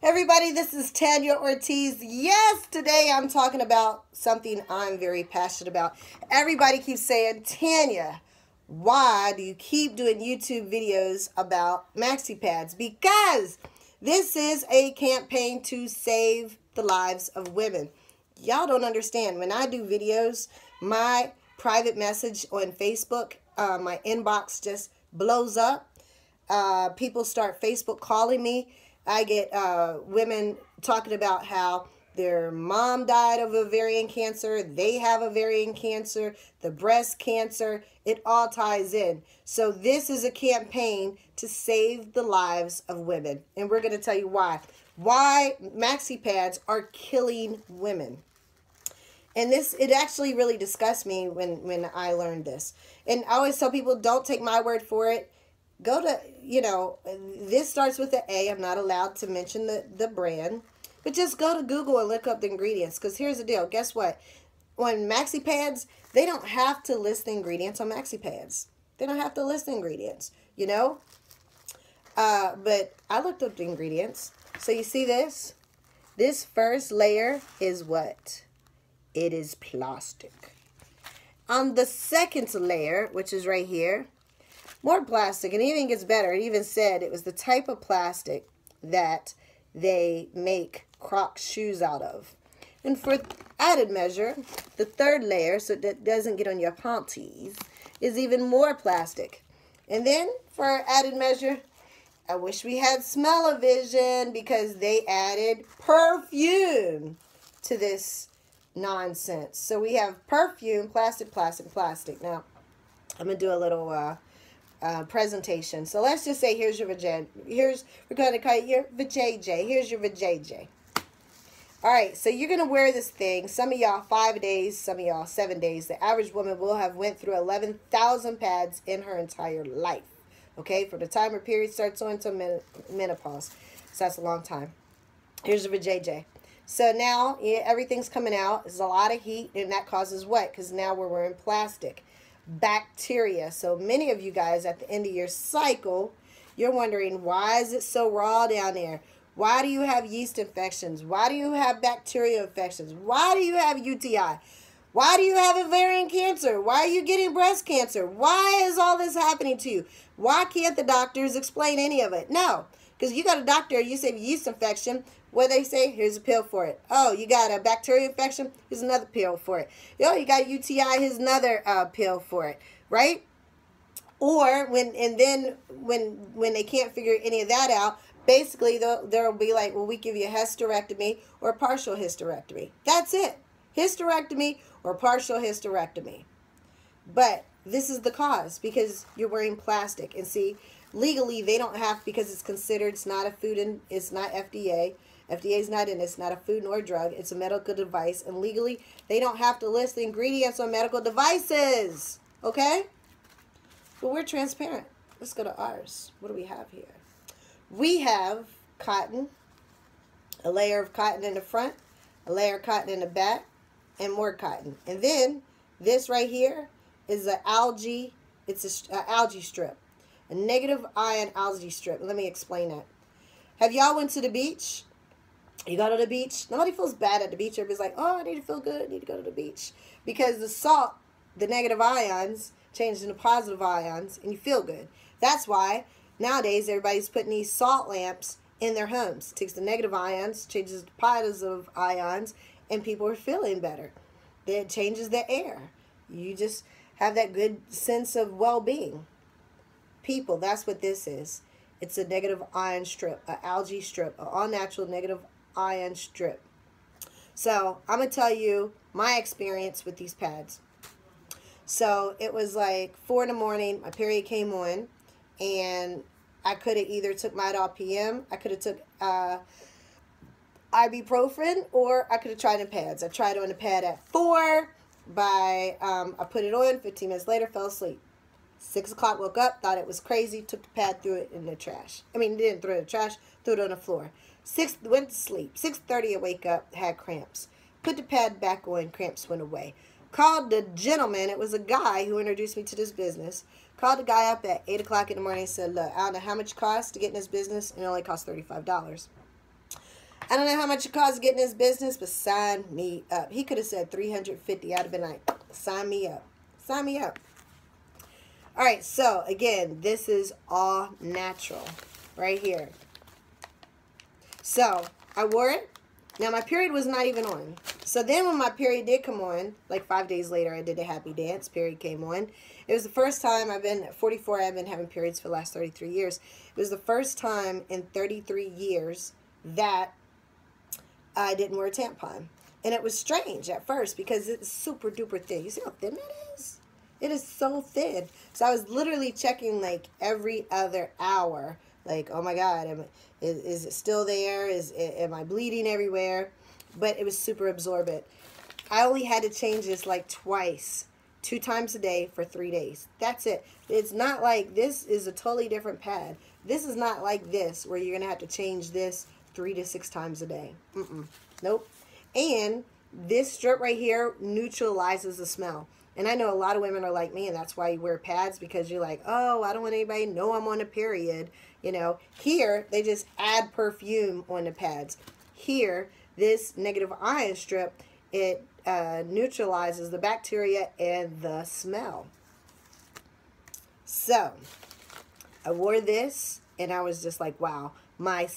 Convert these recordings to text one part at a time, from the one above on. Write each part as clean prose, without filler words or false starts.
Everybody, this is Tanya Ortiz. Yes, today I'm talking about something I'm very passionate about. Everybody keeps saying, Tanya, why do you keep doing YouTube videos about Maxi Pads? Because this is a campaign to save the lives of women. Y'all don't understand. When I do videos, my private message on Facebook, my inbox just blows up. People start Facebook calling me. I get women talking about how their mom died of ovarian cancer, they have ovarian cancer, the breast cancer, it all ties in. So this is a campaign to save the lives of women. And we're going to tell you why. Why Maxi Pads are killing women. And it actually really disgusts me when I learned this. And I always tell people, don't take my word for it. Go to, this starts with an A. I'm not allowed to mention the brand. But just go to Google and look up the ingredients. Because here's the deal. Guess what? On Maxi Pads, they don't have to list the ingredients on Maxi Pads. They don't have to list the ingredients, But I looked up the ingredients. So you see this? This first layer is what? It is plastic. On the second layer, which is right here, more plastic, and it even gets better. It even said it was the type of plastic that they make Crocs shoes out of. And for added measure, the third layer, so that doesn't get on your panties, is even more plastic. And then for added measure, I wish we had smell-o-vision because they added perfume to this nonsense. So we have perfume, plastic, plastic, plastic. Now, I'm going to do a little presentation. So let's just say here's your vajayjay. We're going to call it your vajayjay. Here's your vajayjay. All right, so you're going to wear this thing. Some of y'all 5 days, some of y'all 7 days. The average woman will have went through 11,000 pads in her entire life. Okay, from the time her period starts on to menopause. So that's a long time. Here's your vajayjay. So now everything's coming out. There's a lot of heat, and that causes what? Because now we're wearing plastic. Bacteria. So many of you guys at the end of your cycle, you're wondering, why is it so raw down there? Why do you have yeast infections? Why do you have bacterial infections? Why do you have UTI? Why do you have ovarian cancer? Why are you getting breast cancer? Why is all this happening to you? Why can't the doctors explain any of it? No, because you got a doctor, you say yeast infection. What they say? Here's a pill for it. Oh, you got a bacterial infection? Here's another pill for it. Oh, you got UTI? Here's another pill for it, right? Or when they can't figure any of that out, basically they'll be like, well, we give you a hysterectomy or a partial hysterectomy. That's it. Hysterectomy or partial hysterectomy. But this is the cause because you're wearing plastic. And see, legally they don't have, because it's considered, it's not a food and it's not FDA. FDA is not in it. It's not a food nor a drug. It's a medical device. And legally, they don't have to list the ingredients on medical devices. Okay? But we're transparent. Let's go to ours. What do we have here? We have cotton, a layer of cotton in the front, a layer of cotton in the back, and more cotton. And then this right here is an algae. It's an algae strip, a negative ion algae strip. Let me explain that. Have y'all went to the beach? You go to the beach. Nobody feels bad at the beach. Everybody's like, oh, I need to feel good. I need to go to the beach. Because the salt, the negative ions, change into positive ions, and you feel good. That's why nowadays everybody's putting these salt lamps in their homes. It takes the negative ions, changes to positive ions, and people are feeling better. It changes the air. You just have that good sense of well-being. People, that's what this is. It's a negative ion strip, an algae strip, an all-natural negative ion strip. So I'm going to tell you my experience with these pads. So it was like 4 in the morning, my period came on, and I could have either took Midol PM, I could have took ibuprofen, or I could have tried the pads. I tried on the pad at 4. I put it on, 15 minutes later, fell asleep. 6 o'clock, woke up, thought it was crazy, took the pad, threw it in the trash. I mean, didn't throw it in the trash, threw it on the floor. Went to sleep. 6:30, I wake up, had cramps. Put the pad back on, cramps went away. Called the gentleman, it was a guy who introduced me to this business. Called the guy up at 8 o'clock in the morning and said, look, I don't know how much it costs to get in this business, and it only costs $35. I don't know how much it costs to get in this business, but sign me up. He could have said 350. I'd have been like, sign me up. Sign me up. All right, so again, this is all natural right here. So I wore it. Now my period was not even on. So then when my period did come on, like 5 days later, I did a happy dance. Period came on. It was the first time I've been at 44. I've been having periods for the last 33 years. It was the first time in 33 years that I didn't wear a tampon. And it was strange at first because it's super duper thin. You see how thin that is? It is so thin. So I was literally checking like every other hour. Like, oh my God, is it still there? Am I bleeding everywhere? But it was super absorbent. I only had to change this like twice, 2 times a day for 3 days. That's it. It's not like this is a totally different pad. This is not like this where you're going to have to change this 3 to 6 times a day. Nope. And this strip right here neutralizes the smell. And I know a lot of women are like me, and that's why you wear pads, because you're like, oh, I don't want anybody to know I'm on a period. You know, here, they just add perfume on the pads. Here, this negative ion strip, it neutralizes the bacteria and the smell. So, I wore this, and I was just like, wow. My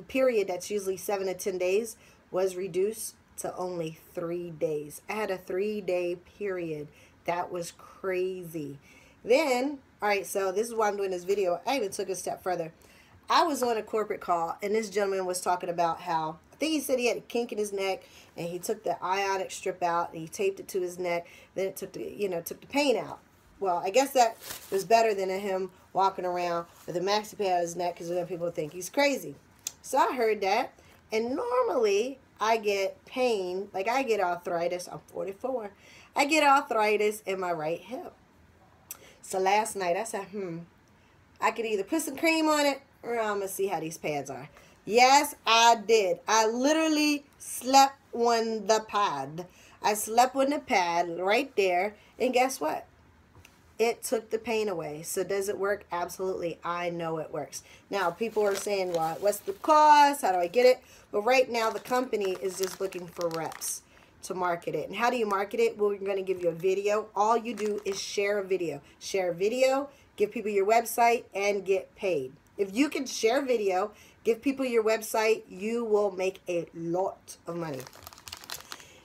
period, that's usually 7 to 10 days, was reduced to only 3 days. I had a 3-day period. That was crazy. Then, all right, so this is why I'm doing this video. I even took it a step further. I was on a corporate call, and this gentleman was talking about how, I think he said he had a kink in his neck, and he took the ionic strip out, and he taped it to his neck. Then it took the, took the pain out. Well, I guess that was better than him walking around with a Maxi Pad on his neck, because then people think he's crazy. So I heard that, and normally I get pain, like I get arthritis. I'm 44. I get arthritis in my right hip. So last night I said, I could either put some cream on it, or I'm going to see how these pads are. Yes, I did. I literally slept on the pad. I slept on the pad right there, and guess what? It took the pain away. So does it work? Absolutely. I know it works. Now, people are saying, well, what's the cost? How do I get it? But right now, the company is just looking for reps to market it. And how do you market it? Well, we're going to give you a video. All you do is share a video. Share a video, give people your website, and get paid. If you can share a video, give people your website, you will make a lot of money.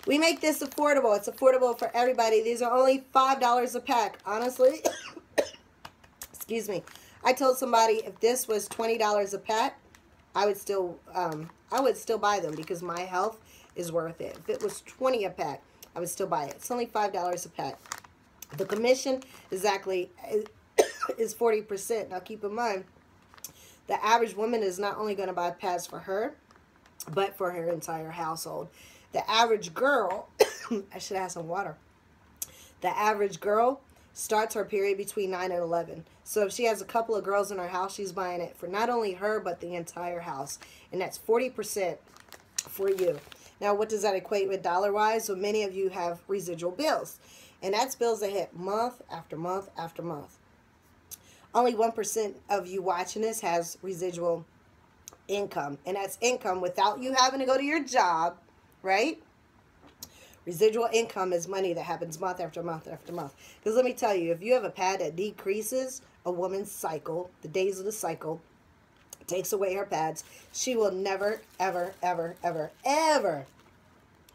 We make this affordable. It's affordable for everybody. These are only $5 a pack. Honestly, excuse me. I told somebody if this was $20 a pack, I would still buy them because my health is worth it. If it was $20 a pack, I would still buy it. It's only $5 a pack. The commission is 40%. Now keep in mind, the average woman is not only going to buy pads for her, but for her entire household. The average girl, I should have some water. The average girl starts her period between 9 and 11. So if she has a couple of girls in her house, she's buying it for not only her, but the entire house. And that's 40% for you. Now, what does that equate with dollar-wise? So many of you have residual bills. And that's bills that hit month after month after month. Only 1% of you watching this has residual income. And that's income without you having to go to your job. Right? Residual income is money that happens month after month after month. Because let me tell you, if you have a pad that decreases a woman's cycle, the days of the cycle, takes away her pads, she will never, ever, ever, ever, ever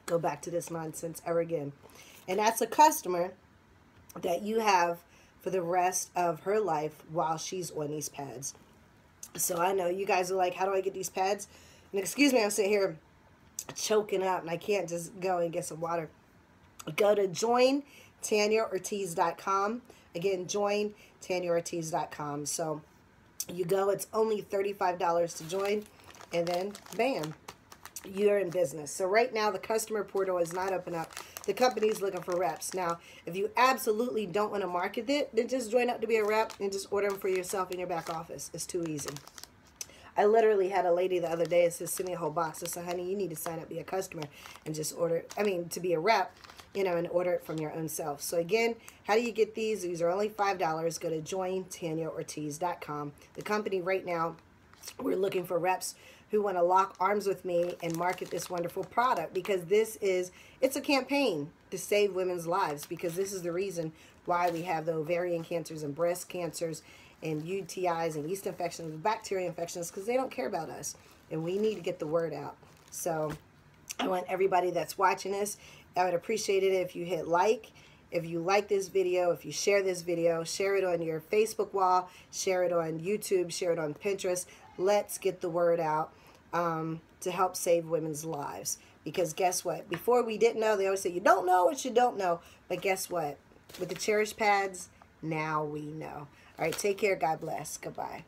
go back to this nonsense ever again. And that's a customer that you have for the rest of her life while she's on these pads. So I know you guys are like, how do I get these pads? And excuse me, I'm sitting here choking up and I can't just go and get some water. Go to jointanyaortiz.com. Again, jointanyaortiz.com. So you go, it's only $35 to join, and then bam, you're in business. So right now the customer portal is not open up. The company's looking for reps. Now, if you absolutely don't want to market it, then just join up to be a rep and just order them for yourself in your back office. It's too easy. I literally had a lady the other day that said, send me a whole box. I said, honey, you need to sign up, be a customer, and just order, to be a rep, and order it from your own self. So again, how do you get these? These are only $5. Go to jointanyaortiz.com. The company right now we're looking for reps who want to lock arms with me and market this wonderful product, because it's a campaign to save women's lives, because this is the reason why we have the ovarian cancers and breast cancers and UTIs and yeast infections and bacteria infections, because they don't care about us, and we need to get the word out. So I want everybody that's watching this, I would appreciate it if you hit like. If you like this video, if you share this video, share it on your Facebook wall, share it on YouTube, share it on Pinterest. Let's get the word out to help save women's lives. Because guess what? Before we didn't know, they always say, you don't know what you don't know. But guess what? With the Cherish pads, now we know. All right, take care. God bless. Goodbye.